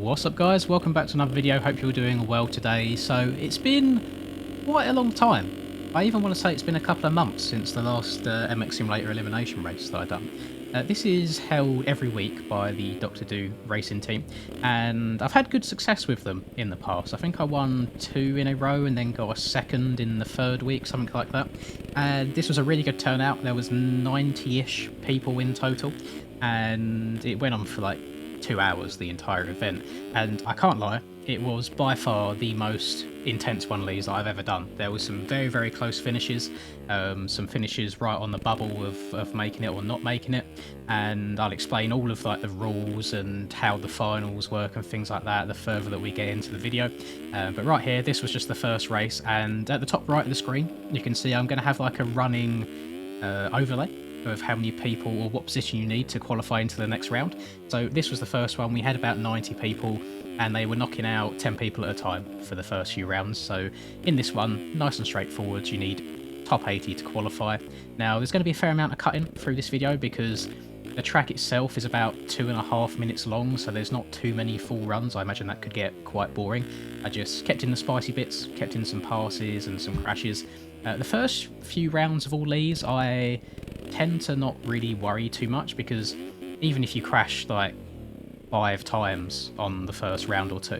What's up guys, welcome back to another video, hope you're doing well today. So it's been quite a long time. I even want to say it's been a couple of months since the last MX Simulator Elimination race that I've done. This is held every week by the DrDewRacing team, and I've had good success with them in the past. I think I won 2 in a row and then got a second in the third week, something like that. And this was a really good turnout. There was 90-ish people in total, and it went on for like 2 hours, the entire event, and I can't lie, it was by far the most intense one of these that I've ever done. There was some very, very close finishes, some finishes right on the bubble of making it or not making it, and I'll explain all of like the rules and how the finals work and things like that the further that we get into the video. But right here, this was just the first race, and at the top right of the screen you can see I'm going to have like a running overlay of how many people or what position you need to qualify into the next round. So this was the first one. We had about 90 people and they were knocking out 10 people at a time for the first few rounds. So in this one, nice and straightforward, you need top 80 to qualify. Now there's going to be a fair amount of cutting through this video because the track itself is about 2.5 minutes long, so there's not too many full runs. I imagine that could get quite boring. I just kept in the spicy bits, kept in some passes and some crashes. The first few rounds of all these, I tend to not really worry too much because even if you crash like 5 times on the first round or 2,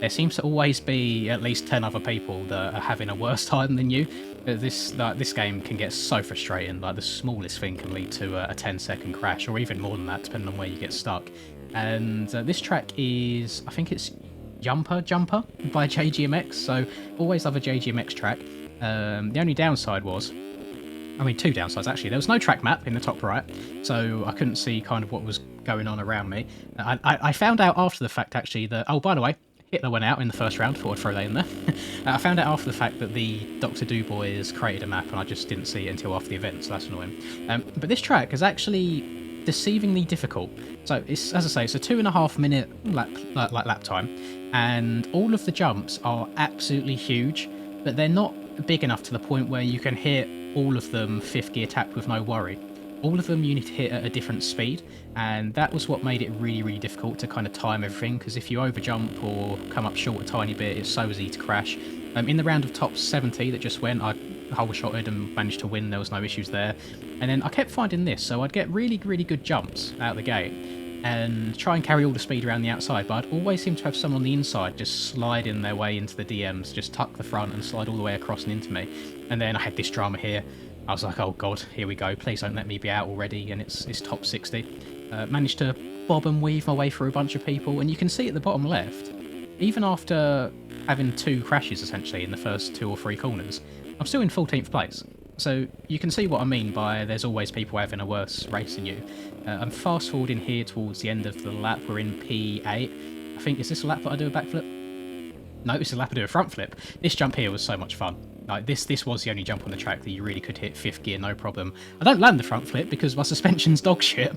there seems to always be at least 10 other people that are having a worse time than you. This game can get so frustrating, like the smallest thing can lead to a 10-second crash or even more than that depending on where you get stuck. And this track is, I think it's Jumper by JGMX, so always love a JGMX track. The only downside was, I mean 2 downsides actually, there was no track map in the top right, so I couldn't see kind of what was going on around me. I found out after the fact actually that, oh by the way, Hitler went out in the first round, thought I'd throw that in there. I found out after the fact that the Dr. Do boys created a map and I just didn't see it until after the event, so that's annoying. But this track is actually deceivingly difficult. So it's, as I say, it's a 2.5 minute lap time, and all of the jumps are absolutely huge, but they're not big enough to the point where you can hit all of them 5th gear tapped with no worry. All of them you need to hit at a different speed, and that was what made it really, really difficult to kind of time everything, because if you overjump or come up short a tiny bit, it's so easy to crash. In the round of top 70 that just went, I hole-shotted and managed to win, there was no issues there. And then I kept finding this, so I'd get really, really good jumps out of the gate and try and carry all the speed around the outside, but I'd always seem to have someone on the inside just slide in their way into the DMs, just tuck the front and slide all the way across and into me. And then I had this drama here. I was like, oh god, here we go, please don't let me be out already, and it's top 60. Managed to bob and weave my way through a bunch of people, and you can see at the bottom left, even after having 2 crashes essentially in the first 2 or 3 corners, I'm still in 14th place. So you can see what I mean by there's always people having a worse race than you. I'm fast forwarding here towards the end of the lap. We're in P8. I think, is this a lap that I do a backflip? No, this is a lap I do a front flip. This jump here was so much fun. Like this was the only jump on the track that you really could hit 5th gear no problem. I don't land the front flip because my suspension's dog shit,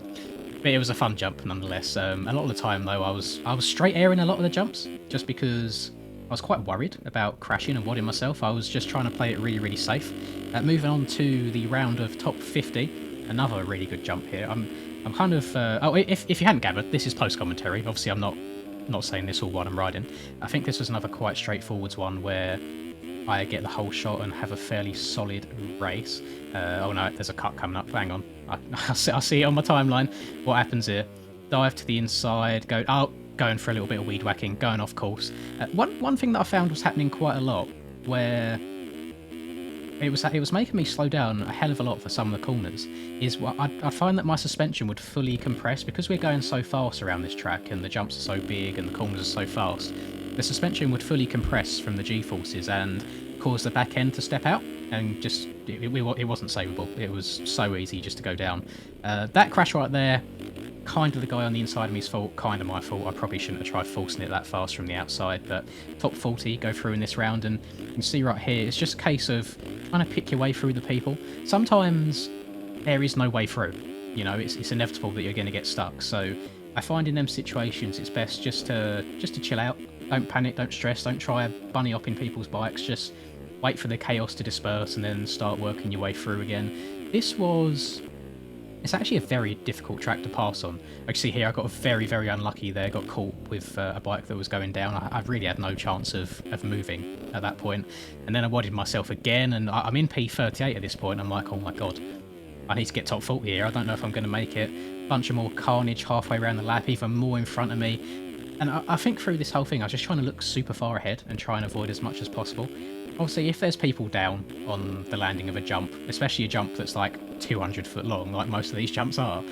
but it was a fun jump nonetheless. A lot of the time though I was straight airing a lot of the jumps just because I was quite worried about crashing and wadding myself. I was just trying to play it really, really safe. Moving on to the round of top 50, another really good jump here. I'm kind of oh, if you hadn't gathered, this is post commentary. Obviously I'm not saying this all while I'm riding. I think this was another quite straightforward one where I get the whole shot and have a fairly solid race. Oh no, there's a cut coming up. Hang on, I see it on my timeline. What happens here? Dive to the inside. Going for a little bit of weed whacking. Going off course. One thing that I found was happening quite a lot, where it was making me slow down a hell of a lot for some of the corners, is I'd find that my suspension would fully compress because we're going so fast around this track and the jumps are so big and the corners are so fast. The suspension would fully compress from the G-forces and cause the back end to step out, and just it wasn't savable. It was so easy just to go down. That crash right there, kind of the guy on the inside of me's fault, kind of my fault. I probably shouldn't have tried forcing it that fast from the outside, but top 40 go through in this round, and you can see right here, it's just a case of trying to pick your way through the people. Sometimes there is no way through. You know, it's inevitable that you're going to get stuck. So I find in them situations it's best just to chill out. Don't panic, don't stress, don't try bunny hopping people's bikes, just wait for the chaos to disperse and then start working your way through again. This was It's actually a very difficult track to pass on. Like you see here, I got very, very unlucky there. Got caught with a bike that was going down. I really had no chance of moving at that point. And then I wadied myself again, and I'm in P38 at this point. I'm like, oh my god, I need to get top 40 here. I don't know if I'm going to make it. Bunch of more carnage halfway around the lap, even more in front of me. And I think through this whole thing, I was just trying to look super far ahead and try and avoid as much as possible. Obviously, if there's people down on the landing of a jump, especially a jump that's like 200 foot long, like most of these jumps are,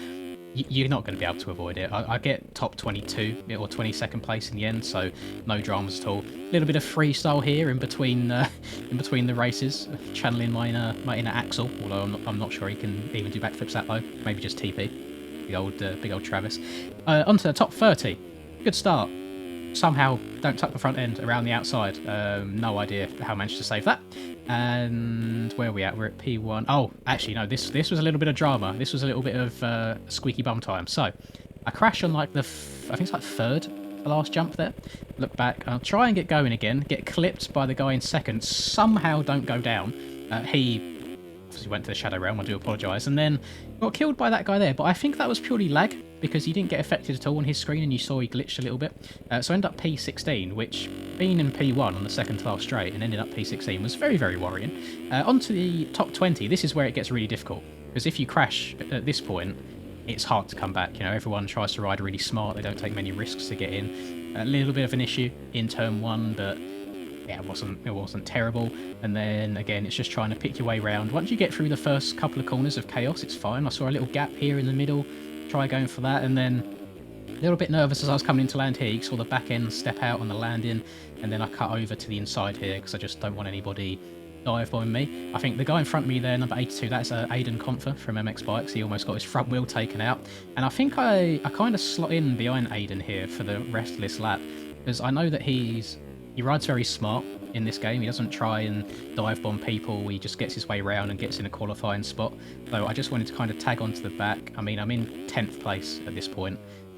you're not going to be able to avoid it. I get top 22 or 22nd place in the end, so no dramas at all. A little bit of freestyle here in between the races, channeling my inner Axel, although I'm not sure he can even do backflips that low. Maybe just TP. Big old Travis. Onto the top 30. Good start. Somehow don't tuck the front end around the outside. No idea how I managed to save that. And where are we at? We're at P1. Oh, actually, no, this was a little bit of drama. This was a little bit of squeaky bum time. So I crashed on like I think it's like third, the last jump there. Look back. I'll try and get going again. Get clipped by the guy in second. Somehow don't go down. He obviously went to the shadow realm. I do apologise. And then got killed by that guy there. But I think that was purely lag, because he didn't get affected at all on his screen, and you saw he glitched a little bit. So I ended up P16, which, being in P1 on the second to last straight and ended up P16 was very, very worrying. Onto the top 20, this is where it gets really difficult, because if you crash at this point, it's hard to come back. You know, everyone tries to ride really smart, they don't take many risks to get in. A little bit of an issue in turn 1, but yeah, it wasn't terrible. And then again, it's just trying to pick your way around. Once you get through the first couple of corners of chaos, it's fine. I saw a little gap here in the middle. Try going for that, and then a little bit nervous as I was coming into land here. You saw the back end step out on the landing, and then I cut over to the inside here because I just don't want anybody dive bombing me. I think the guy in front of me there, number 82, that's Aidan Confer from MX Bikes. He almost got his front wheel taken out, and I think I kind of slot in behind Aidan here for the rest of this lap, because I know that he rides very smart in this game. He doesn't try and dive bomb people, he just gets his way around and gets in a qualifying spot. So I just wanted to kind of tag onto the back. I mean, I'm in 10th place at this point.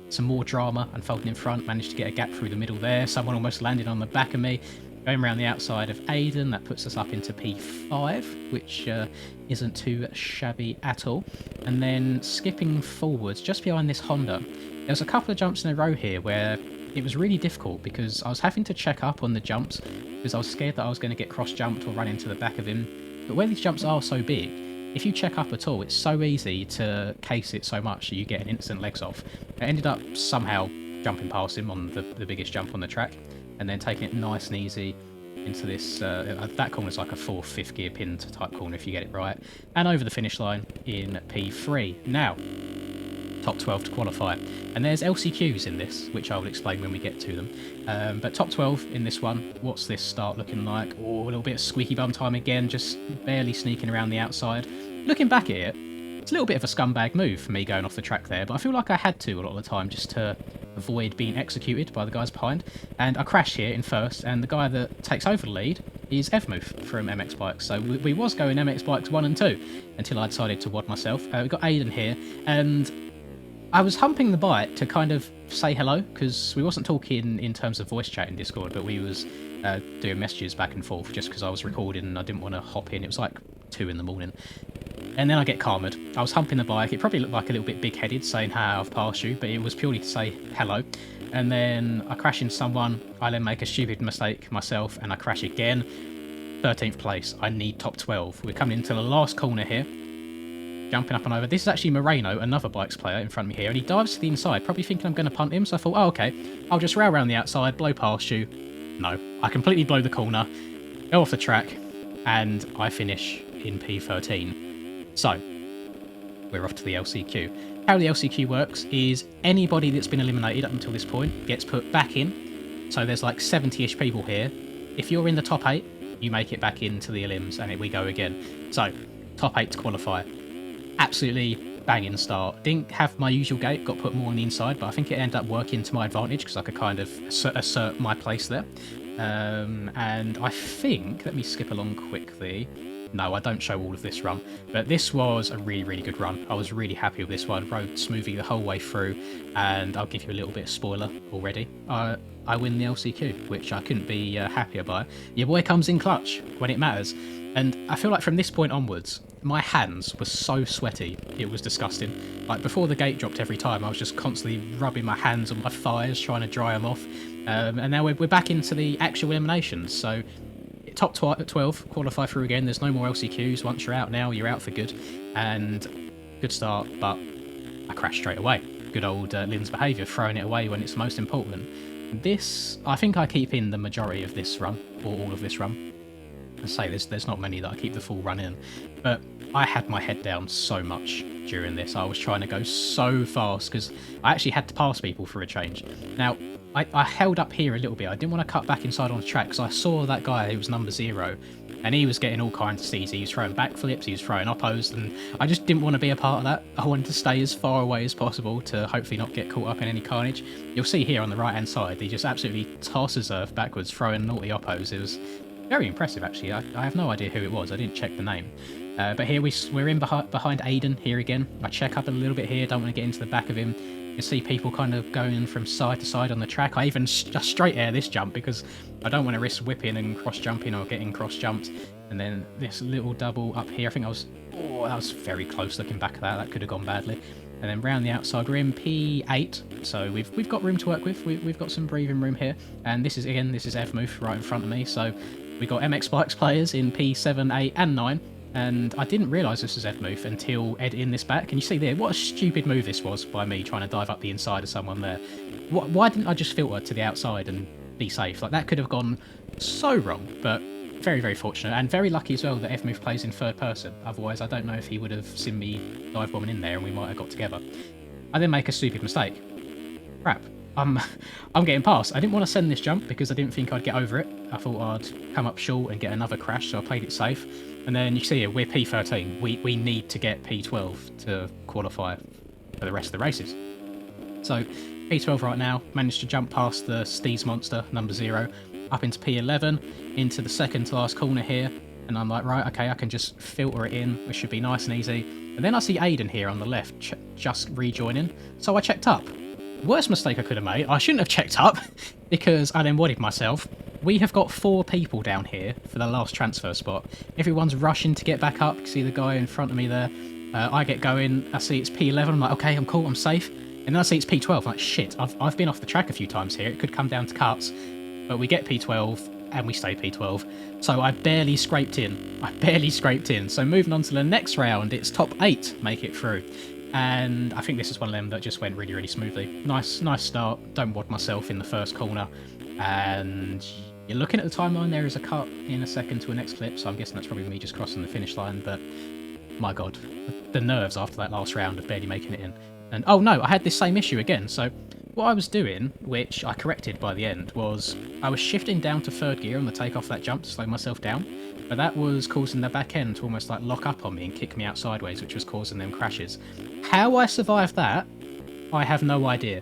Some more drama unfolding in front, managed to get a gap through the middle there. Someone almost landed on the back of me. Going around the outside of Aidan, that puts us up into P5, which isn't too shabby at all. And then skipping forwards, just behind this Honda, there's a couple of jumps in a row here where it was really difficult, because I was having to check up on the jumps because I was scared that I was going to get cross-jumped or run into the back of him. But where these jumps are so big, if you check up at all, it's so easy to case it so much that you get an instant legs off. I ended up somehow jumping past him on the biggest jump on the track, and then taking it nice and easy into this, that corner's like a 4th, 5th gear pinned type corner if you get it right, and over the finish line in P3. Now, top 12 to qualify. And there's LCQs in this, which I will explain when we get to them. But top 12 in this one. What's this start looking like? Oh, a little bit of squeaky bum time again, just barely sneaking around the outside. Looking back at it, it's a little bit of a scumbag move for me going off the track there, but I feel like I had to a lot of the time just to avoid being executed by the guys behind. And I crashed here in first, and the guy that takes over the lead is Evmoof from MX Bikes. So we was going MX Bikes 1 and 2 until I decided to wad myself. We've got Aidan here, and I was humping the bike to kind of say hello, because we wasn't talking in terms of voice chat in Discord, but we was doing messages back and forth just because I was recording and I didn't want to hop in. It was like 2 in the morning. And then I get calmed. I was humping the bike. It probably looked like a little bit big-headed, saying, "Hi, I've passed you," but it was purely to say hello. And then I crash into someone. I then make a stupid mistake myself, and I crash again. 13th place. I need top 12. We're coming into the last corner here. Jumping up and over. This is actually Moreno, another bikes player in front of me here, and he dives to the inside, probably thinking I'm going to punt him. So I thought, oh, okay, I'll just rail around the outside, blow past you. No, I completely blow the corner, go off the track, and I finish in P13. So, we're off to the LCQ. How the LCQ works is anybody that's been eliminated up until this point gets put back in. So there's like 70-ish people here. If you're in the top 8, you make it back into the elims, and we go again. So, top 8 to qualify. Absolutely banging start. Didn't have my usual gate, got put more on the inside, but I think it ended up working to my advantage because I could kind of assert my place there. And I think, let me skip along quickly. No, I don't show all of this run, but this was a really, really good run. I was really happy with this one. Rode smoothly the whole way through, and I'll give you a little bit of spoiler already. I win the LCQ, which I couldn't be happier by. Your boy comes in clutch when it matters, and I feel like from this point onwards, my hands were so sweaty, it was disgusting. Like, before the gate dropped every time, I was just constantly rubbing my hands on my thighs, trying to dry them off. And now we're back into the actual eliminations, so top 12, qualify through again. There's no more LCQs. Once you're out now, you're out for good. And good start, but I crashed straight away. Good old Lynn's behaviour, throwing it away when it's most important. This, I think I keep in the majority of this run, or all of this run. I say there's not many that I keep the full run in, but I had my head down so much during this. I was trying to go so fast because I actually had to pass people for a change. Now, I held up here a little bit. I didn't want to cut back inside on the track because I saw that guy who was number 0, and he was getting all kinds of steezy. He was throwing backflips, he was throwing oppos, and I just didn't want to be a part of that. I wanted to stay as far away as possible to hopefully not get caught up in any carnage. You'll see here on the right hand side, he just absolutely tosses Earth backwards, throwing naughty oppos. It was very impressive, actually. I have no idea who it was. I didn't check the name. But here we're in behind Aiden here again. I check up a little bit here. Don't want to get into the back of him. You see people kind of going from side to side on the track. I even just straight air this jump because I don't want to risk whipping and cross jumping or getting cross jumped. And then this little double up here. I think that was very close looking back at that. That could have gone badly. And then round the outside, we're in P8, so we've got room to work with. We've got some breathing room here. And this is F-Move right in front of me. So we've got MX Bikes players in P7, 8 and 9. And I didn't realise this was F-Move until Ed in this back. Can you see there? What a stupid move this was by me trying to dive up the inside of someone there. Why didn't I just filter to the outside and be safe? Like, that could have gone so wrong, but very, very fortunate. And very lucky as well that F-Move plays in third person. Otherwise, I don't know if he would have seen me dive bombing in there and we might have got together. I then make a stupid mistake. Crap. I'm getting past. I didn't want to send this jump because I didn't think I'd get over it. I thought I'd come up short and get another crash, so I played it safe. And then you see here, we're P13. We need to get P12 to qualify for the rest of the races. So P12 right now, managed to jump past the Steez monster, number 0, up into P11, into the second to last corner here. And I'm like, right, okay, I can just filter it in. It should be nice and easy. And then I see Aiden here on the left, just rejoining. So I checked up. Worst mistake I could have made. I shouldn't have checked up because I then wadied myself. We have got 4 people down here for the last transfer spot. Everyone's rushing to get back up. You see the guy in front of me there. I get going. I see it's P11. I'm like, okay, I'm cool. I'm safe. And then I see it's P12. I'm like, shit, I've been off the track a few times here. It could come down to cuts. But we get P12 and we stay P12. So I barely scraped in. So moving on to the next round, it's top 8 make it through. And I think this is one of them that just went really, really smoothly. Nice start. Don't wad myself in the first corner. And you're looking at the timeline, there is a cut in a second to a next clip, so I'm guessing that's probably me just crossing the finish line. But my god, the nerves after that last round of barely making it in. And oh no, I had this same issue again. So what I was doing, which I corrected by the end, was I was shifting down to 3rd gear on the takeoff that jump to slow myself down. But that was causing the back end to almost like lock up on me and kick me out sideways, which was causing them crashes. How I survived that, I have no idea.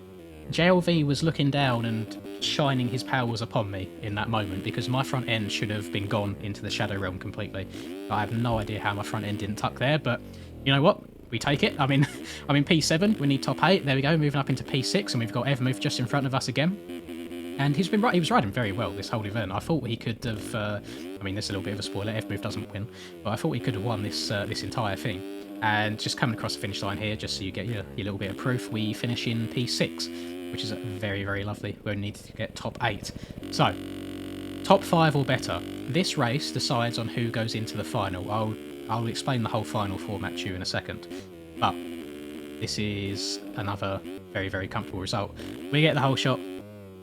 JLV was looking down and shining his powers upon me in that moment because my front end should have been gone into the Shadow Realm completely. I have no idea how my front end didn't tuck there, but you know what? We take it. I'm in P7. We need top 8. There we go. Moving up into P6, and we've got F-Move just in front of us again. And he was riding very well this whole event. I thought he could have. I mean, this is a little bit of a spoiler. F-Move doesn't win, but I thought he could have won this entire thing. And just coming across the finish line here, just so you get your little bit of proof, we finish in P6, which is very, very lovely. We only need to get top 8. So, top 5 or better. This race decides on who goes into the final. I'll explain the whole final format to you in a second. But this is another very, very comfortable result. We get the whole shot.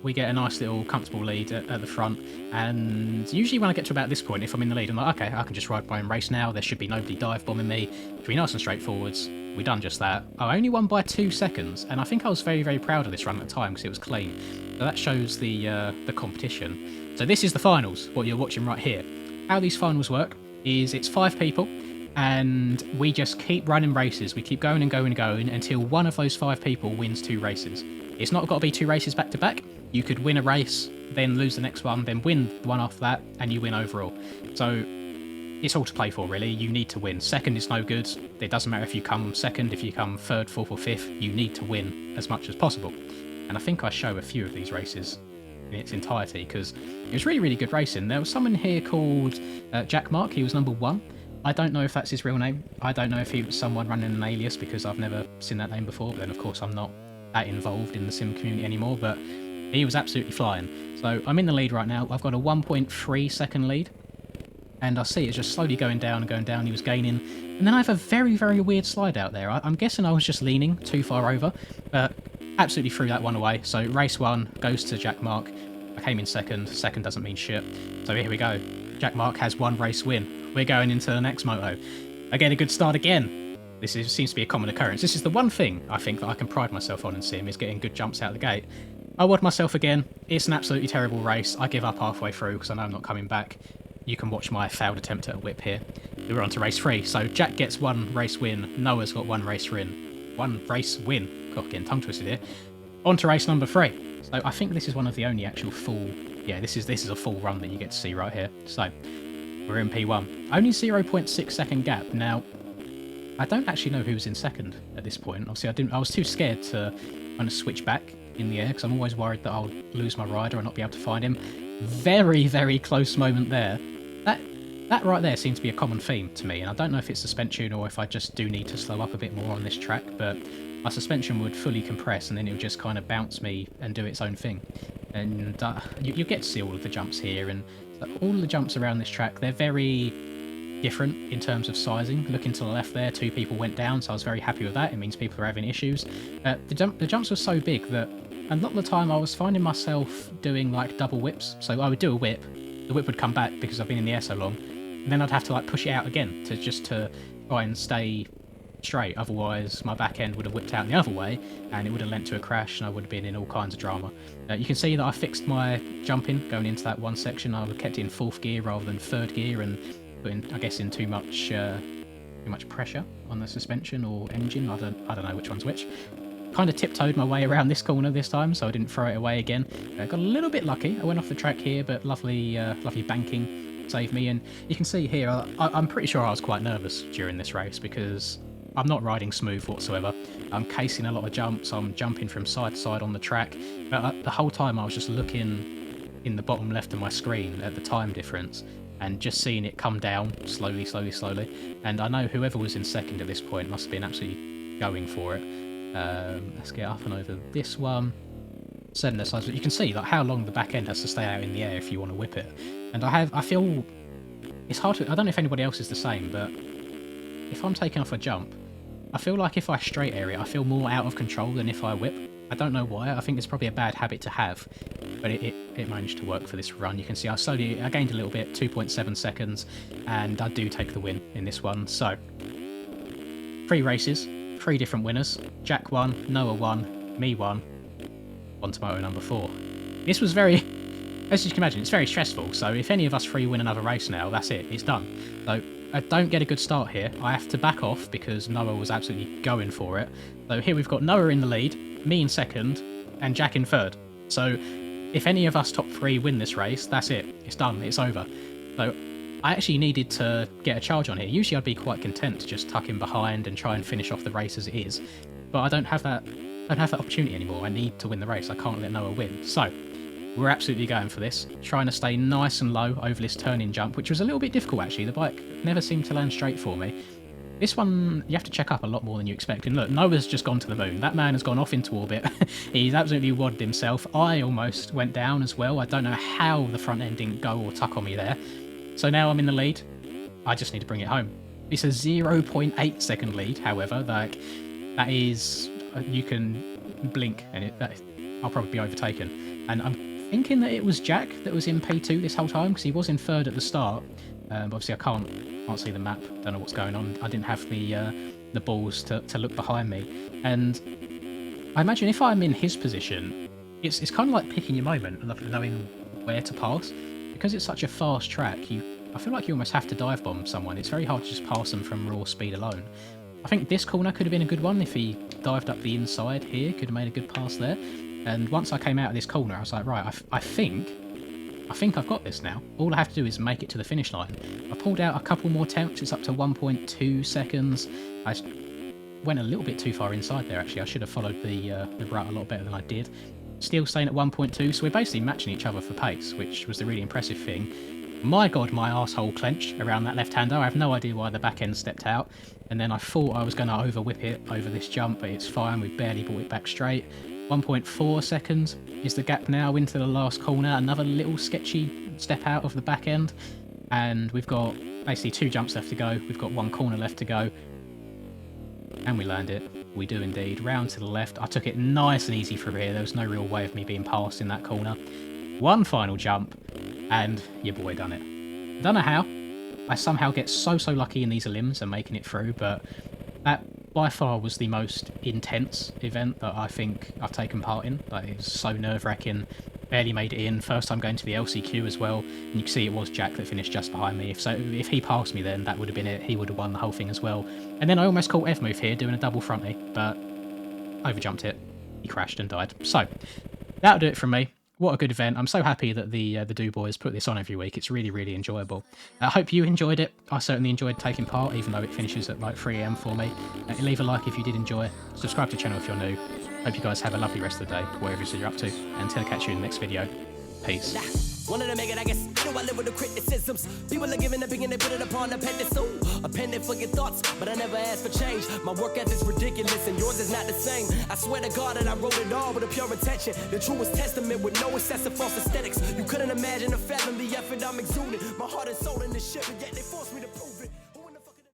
We get a nice little comfortable lead at the front, and usually when I get to about this point, if I'm in the lead, I'm like, okay, I can just ride my own race now. There should be nobody dive bombing me. Should be nice and straightforward. We done just that. I only won by 2 seconds, and I think I was very, very proud of this run at the time because it was clean. So that shows the competition. So this is the finals, what you're watching right here. How these finals work is it's 5 people, and we just keep running races. We keep going and going and going until one of those 5 people wins 2 races. It's not got to be 2 races back to back. You could win a race, then lose the next one, then win the one after that, and you win overall. So it's all to play for, really. You need to win. Second is no good. It doesn't matter if you come second, if you come 3rd, 4th, or 5th. You need to win as much as possible. And I think I show a few of these races in its entirety because it was really, really good racing. There was someone here called Jack Mark. He was number 1. I don't know if that's his real name. I don't know if he was someone running an alias because I've never seen that name before. But then, of course, I'm not that involved in the sim community anymore. But he was absolutely flying. So I'm in the lead right now. I've got a 1.3 second lead. And I see it's just slowly going down and going down. He was gaining. And then I have a very, very weird slide out there. I'm guessing I was just leaning too far over. But absolutely threw that one away. So race 1 goes to Jack Mark. I came in second. Second doesn't mean shit. So here we go. Jack Mark has 1 race win. We're going into the next moto. I get a good start again. Seems to be a common occurrence. This is the one thing I think that I can pride myself on in sim, is getting good jumps out of the gate. I wad myself again. It's an absolutely terrible race. I give up halfway through because I know I'm not coming back. You can watch my failed attempt at a whip here. We're on to race 3. So Jack gets 1 race win. Noah's got 1 race win. 1 race win. God, getting tongue twisted here. On to race number 3. So I think this is one of the only actual full... Yeah, this is a full run that you get to see right here. So we're in P1. Only 0.6 second gap. Now, I don't actually know who's in second at this point. Obviously, I was too scared to kind of switch back in the air because I'm always worried that I'll lose my rider and not be able to find him. Very, very close moment there. That right there seems to be a common theme to me, and I don't know if it's suspension or if I just do need to slow up a bit more on this track, but my suspension would fully compress and then it would just kind of bounce me and do its own thing. And you get to see all of the jumps here, and all the jumps around this track, they're very different in terms of sizing. Looking to the left there, 2 people went down, so I was very happy with that. It means people are having issues. The jumps were so big that a lot of the time I was finding myself doing like double whips. So I would do a whip, the whip would come back because I've been in the air so long, and then I'd have to like push it out again to try and stay straight. Otherwise my back end would have whipped out the other way and it would have led to a crash and I would have been in all kinds of drama. You can see that I fixed my jumping going into that one section. I kept it in 4th gear rather than 3rd gear and putting, I guess, in too much pressure on the suspension or engine. I don't know which one's which. Kind of tiptoed my way around this corner this time, so I didn't throw it away again. Got a little bit lucky. I went off the track here, but lovely banking saved me. And you can see here, I'm pretty sure I was quite nervous during this race because I'm not riding smooth whatsoever. I'm casing a lot of jumps. I'm jumping from side to side on the track. But the whole time I was just looking in the bottom left of my screen at the time difference and just seeing it come down slowly. And I know whoever was in second at this point must have been absolutely going for it. Let's get up and over this one. Setting the size, but you can see like how long the back end has to stay out in the air if you want to whip it. And I feel it's hard to, I don't know if anybody else is the same, but if I'm taking off a jump, I feel like if I straight air it, I feel more out of control than if I whip. I don't know why. I think it's probably a bad habit to have, but it managed to work for this run. You can see I gained a little bit, 2.7 seconds, and I do take the win in this one. So 3 races, 3 different winners. Jack won, Noah won, me won. On to moto number 4. This was very, as you can imagine, it's very stressful. So if any of us 3 win another race now, that's it, it's done. So I don't get a good start here. I have to back off because Noah was absolutely going for it. So here we've got Noah in the lead, me in second, and Jack in third. So if any of us top 3 win this race, that's it, it's done, it's over. So I actually needed to get a charge on here. Usually I'd be quite content to just tuck in behind and try and finish off the race as it is. But I don't have that opportunity anymore. I need to win the race. I can't let Noah win. So we're absolutely going for this. Trying to stay nice and low over this turn-in jump, which was a little bit difficult actually. The bike never seemed to land straight for me. This one, you have to check up a lot more than you expect. And look, Noah's just gone to the moon. That man has gone off into orbit. He's absolutely wadded himself. I almost went down as well. I don't know how the front end didn't go or tuck on me there. So now I'm in the lead. I just need to bring it home. It's a 0.8 second lead, however. Like, that is... You can blink and I'll probably be overtaken. And I'm thinking that it was Jack that was in P2 this whole time because he was in third at the start. But obviously I can't see the map. Don't know what's going on. I didn't have the balls to look behind me. And I imagine if I'm in his position, it's kind of like picking your moment and knowing where to pass. Because it's such a fast track, I feel like you almost have to dive bomb someone. It's very hard to just pass them from raw speed alone. I think this corner could have been a good one if he dived up the inside here. Could have made a good pass there. And once I came out of this corner, I was like, right, I think I've got this now. All I have to do is make it to the finish line. I pulled out a couple more attempts. It's up to 1.2 seconds. I went a little bit too far inside there, actually. I should have followed the route a lot better than I did. Still staying at 1.2, so we're basically matching each other for pace, which was the really impressive thing. My God, my arsehole clenched around that left-hander. I have no idea why the back end stepped out. And then I thought I was going to over-whip it over this jump, but it's fine. We barely brought it back straight. 1.4 seconds is the gap now into the last corner. Another little sketchy step out of the back end. And we've got basically 2 jumps left to go. We've got 1 corner left to go. And we learned it. We do indeed. Round to the left. I took it nice and easy from here. There was no real way of me being passed in that corner. 1 final jump. And your boy done it. Don't know how. I somehow get so lucky in these elims and making it through, but that by far was the most intense event that I think I've taken part in. Like, it was so nerve-wracking. Barely made it in. First time going to the LCQ as well. And you can see it was Jack that finished just behind me. If he passed me then, that would have been it. He would have won the whole thing as well. And then I almost caught F-move here doing a double fronty, but overjumped it. He crashed and died. So, that'll do it from me. What a good event. I'm so happy that the Do Boys put this on every week. It's really, really enjoyable. I hope you enjoyed it. I certainly enjoyed taking part, even though it finishes at like 3 AM for me. Leave a like if you did enjoy. Subscribe to the channel if you're new. Hope you guys have a lovely rest of the day, wherever it is you're up to. And until I catch you in the next video, peace. Wanted to make it, I guess. You know I live with the criticisms. People are giving opinion, they put it upon a pedestal. A pendant for your thoughts, but I never asked for change. My work ethic's ridiculous, and yours is not the same. I swear to God that I wrote it all with a pure intention. The truest testament with no excessive false aesthetics. You couldn't imagine or fathom the effort I'm exuding. My heart and soul in this shit, but yet they forced me to prove it.